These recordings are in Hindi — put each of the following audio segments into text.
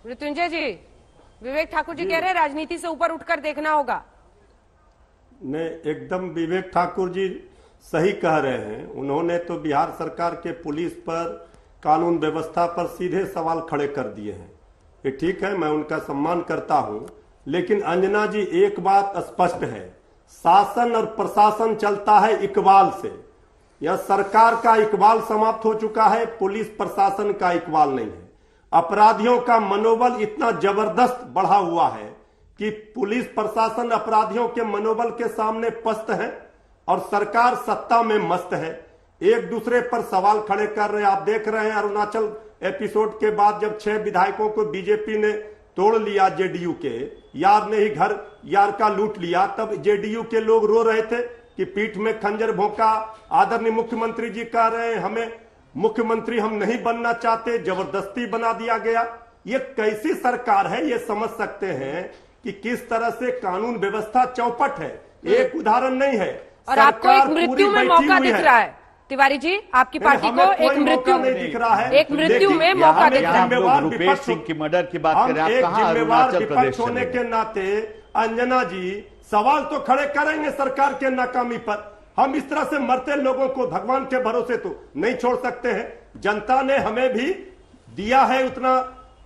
मृत्युंजय जी, विवेक ठाकुर जी कह रहे हैं राजनीति से ऊपर उठकर देखना होगा। नहीं, एकदम विवेक ठाकुर जी सही कह रहे हैं। उन्होंने तो बिहार सरकार के पुलिस पर, कानून व्यवस्था पर सीधे सवाल खड़े कर दिए हैं। ये ठीक है, मैं उनका सम्मान करता हूं, लेकिन अंजना जी एक बात स्पष्ट है, शासन और प्रशासन चलता है इकबाल से। यह सरकार का इकबाल समाप्त हो चुका है, पुलिस प्रशासन का इकबाल नहीं है। अपराधियों का मनोबल इतना जबरदस्त बढ़ा हुआ है कि पुलिस प्रशासन अपराधियों के मनोबल के सामने पस्त है और सरकार सत्ता में मस्त है। एक दूसरे पर सवाल खड़े कर रहे हैं। आप देख रहे हैं अरुणाचल एपिसोड के बाद जब 6 विधायकों को बीजेपी ने तोड़ लिया, जेडीयू के यार ने ही घर यार का लूट लिया, तब जेडीयू के लोग रो रहे थे कि पीठ में खंजर भोंका। आदरणीय मुख्यमंत्री जी कह रहे हैं हमें मुख्यमंत्री हम नहीं बनना चाहते, जबरदस्ती बना दिया गया। ये कैसी सरकार है, ये समझ सकते हैं कि किस तरह से कानून व्यवस्था चौपट है। एक उदाहरण नहीं है, और आपको एक मृत्यु में मौका दिख रहा है तिवारी जी, आपकी पार्टी को एक मृत्यु नहीं दिख रहा है, एक मृत्यु में मौका दिख रहा है। रुपेश सिंह की मर्डर की बात करें, आप कहां अरुणाचल प्रदेश होने के नाते अंजना जी सवाल तो खड़े करेंगे सरकार के नाकामी पर। हम इस तरह से मरते लोगों को भगवान के भरोसे तो नहीं छोड़ सकते हैं। जनता ने हमें भी दिया है उतना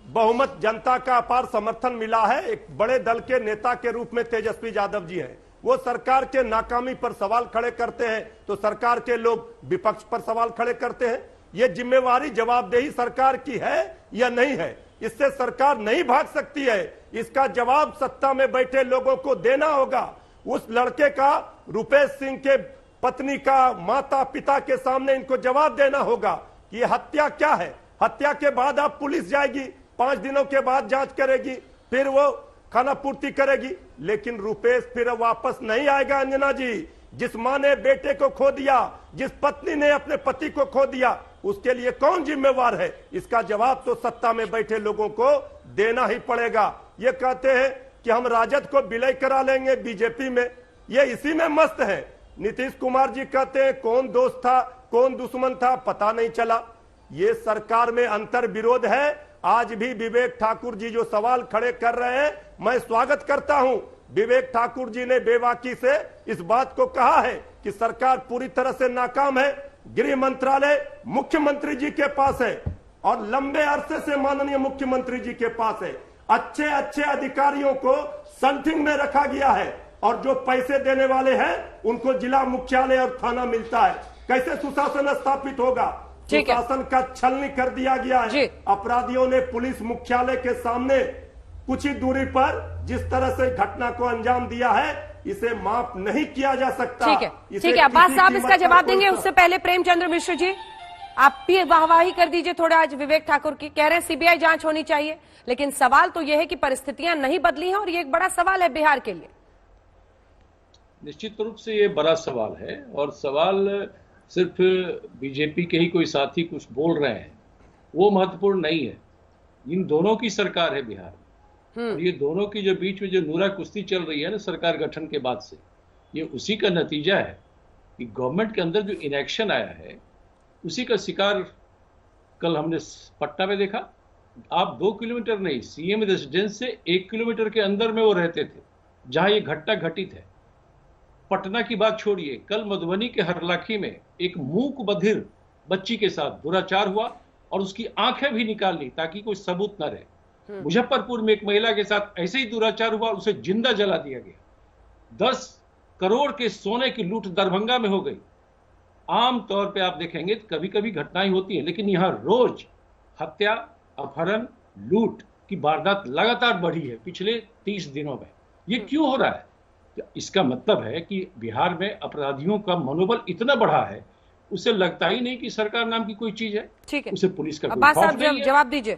बहुमत, जनता का अपार समर्थन मिला है। एक बड़े दल के नेता के रूप में तेजस्वी यादव जी हैं, वो सरकार के नाकामी पर सवाल खड़े करते हैं तो सरकार के लोग विपक्ष पर सवाल खड़े करते हैं। ये जिम्मेवारी जवाबदेही सरकार की है या नहीं है, इससे सरकार नहीं भाग सकती है। इसका जवाब सत्ता में बैठे लोगों को देना होगा। उस लड़के का, रुपेश सिंह के पत्नी का, माता पिता के सामने इनको जवाब देना होगा कि ये हत्या क्या है। हत्या के बाद आप पुलिस जाएगी, 5 दिनों के बाद जांच करेगी, फिर वो खाना पूर्ति करेगी, लेकिन रुपेश फिर वापस नहीं आएगा। अंजना जी, जिस मां ने बेटे को खो दिया, जिस पत्नी ने अपने पति को खो दिया, उसके लिए कौन जिम्मेवार है? इसका जवाब तो सत्ता में बैठे लोगों को देना ही पड़ेगा। ये कहते हैं कि हम राजद को विलय करा लेंगे बीजेपी में, ये इसी में मस्त है। नीतीश कुमार जी कहते हैं कौन दोस्त था कौन दुश्मन था पता नहीं चला। ये सरकार में अंतर विरोध है। आज भी विवेक ठाकुर जी जो सवाल खड़े कर रहे हैं, मैं स्वागत करता हूं। विवेक ठाकुर जी ने बेबाकी से इस बात को कहा है कि सरकार पूरी तरह से नाकाम है। गृह मंत्रालय मुख्यमंत्री जी के पास है और लंबे अरसे से माननीय मुख्यमंत्री जी के पास है। अच्छे अच्छे अधिकारियों को संथिंग में रखा गया है और जो पैसे देने वाले हैं उनको जिला मुख्यालय और थाना मिलता है। कैसे सुशासन स्थापित होगा? सुशासन का छलनी कर दिया गया है। अपराधियों ने पुलिस मुख्यालय के सामने कुछ ही दूरी पर जिस तरह से घटना को अंजाम दिया है, इसे माफ नहीं किया जा सकता। ठीक है, अब्बास साहब इसका जवाब देंगे। उससे पहले प्रेमचंद्र मिश्र जी, आप भी वाहवाही कर दीजिए थोड़ा। आज विवेक ठाकुर की कह रहे हैं सीबीआई जांच होनी चाहिए, लेकिन सवाल तो यह है कि परिस्थितियां नहीं बदली हैं और ये एक बड़ा सवाल है बिहार के लिए। निश्चित रूप से ये बड़ा सवाल है और सवाल सिर्फ बीजेपी के ही कोई साथी कुछ बोल रहे हैं वो महत्वपूर्ण नहीं है। इन दोनों की सरकार है बिहार में और ये दोनों की जो बीच में जो नूरा कुश्ती चल रही है ना सरकार गठन के बाद से, ये उसी का नतीजा है कि गवर्नमेंट के अंदर जो इनएक्शन आया है उसी का शिकार कल हमने पटना में देखा। आप 2 किलोमीटर नहीं, सीएम रेजिडेंस से 1 किलोमीटर के अंदर में वो रहते थे जहां ये घटना घटित है। पटना की बात छोड़िए, कल मधुबनी के हरलाखी में एक मूक बधिर बच्ची के साथ दुराचार हुआ और उसकी आंखें भी निकाल ली ताकि कोई सबूत न रहे। मुजफ्फरपुर में एक महिला के साथ ऐसे ही दुराचार हुआ, उसे जिंदा जला दिया गया। 10 करोड़ के सोने की लूट दरभंगा में हो गई। आम तौर पे आप देखेंगे कभी कभी घटनाएं होती है, लेकिन यहां रोज हत्या, अपहरण, लूट की वारदात लगातार बढ़ी है पिछले 30 दिनों में। ये क्यों हो रहा है? इसका मतलब है कि बिहार में अपराधियों का मनोबल इतना बढ़ा है, उसे लगता ही नहीं कि सरकार नाम की कोई चीज है। ठीक है, उसे पुलिस का अब्बास साहब जवाब दीजिए।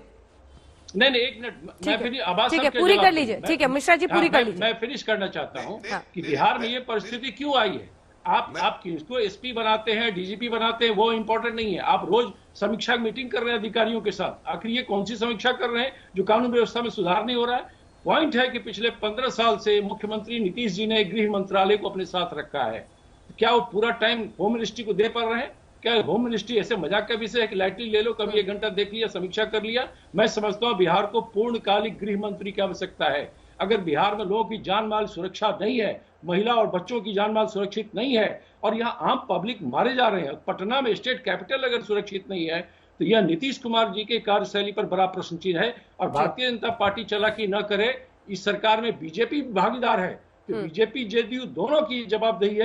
नहीं, 1 मिनट मैं फिर अब्बास साहब पूरी कर लीजिए। ठीक है मिश्रा जी, पूरी कर लीजिए। मैं फिनिश करना चाहता हूँ कि बिहार में ये परिस्थिति क्यों आई है। आप किसको एसपी बनाते हैं, डीजीपी बनाते हैं, वो इंपॉर्टेंट नहीं है। आप रोज समीक्षा मीटिंग कर रहे हैं अधिकारियों के साथ, आखिर ये कौन सी समीक्षा कर रहे हैं जो कानून व्यवस्था में सुधार नहीं हो रहा है? पॉइंट है कि पिछले 15 साल से मुख्यमंत्री नीतीश जी ने गृह मंत्रालय को अपने साथ रखा है, क्या वो पूरा टाइम होम मिनिस्ट्री को दे पा रहे हैं? क्या होम मिनिस्ट्री ऐसे मजाक का विषय है कि लाइटली ले लो, कभी 1 घंटा देख लिया, समीक्षा कर लिया? मैं समझता हूं बिहार को पूर्णकालिक गृह मंत्री की आवश्यकता है। अगर बिहार में लोगों की जान माल सुरक्षा नहीं है, महिला और बच्चों की जान माल सुरक्षित नहीं है और यहाँ आम पब्लिक मारे जा रहे हैं, पटना में स्टेट कैपिटल अगर सुरक्षित नहीं है, तो यह नीतीश कुमार जी के कार्यशैली पर बड़ा प्रश्न चिन्ह है। और भारतीय जनता पार्टी चालाकी न करे, इस सरकार में बीजेपी भागीदार है, तो बीजेपी जेडीयू दोनों की जवाबदेही है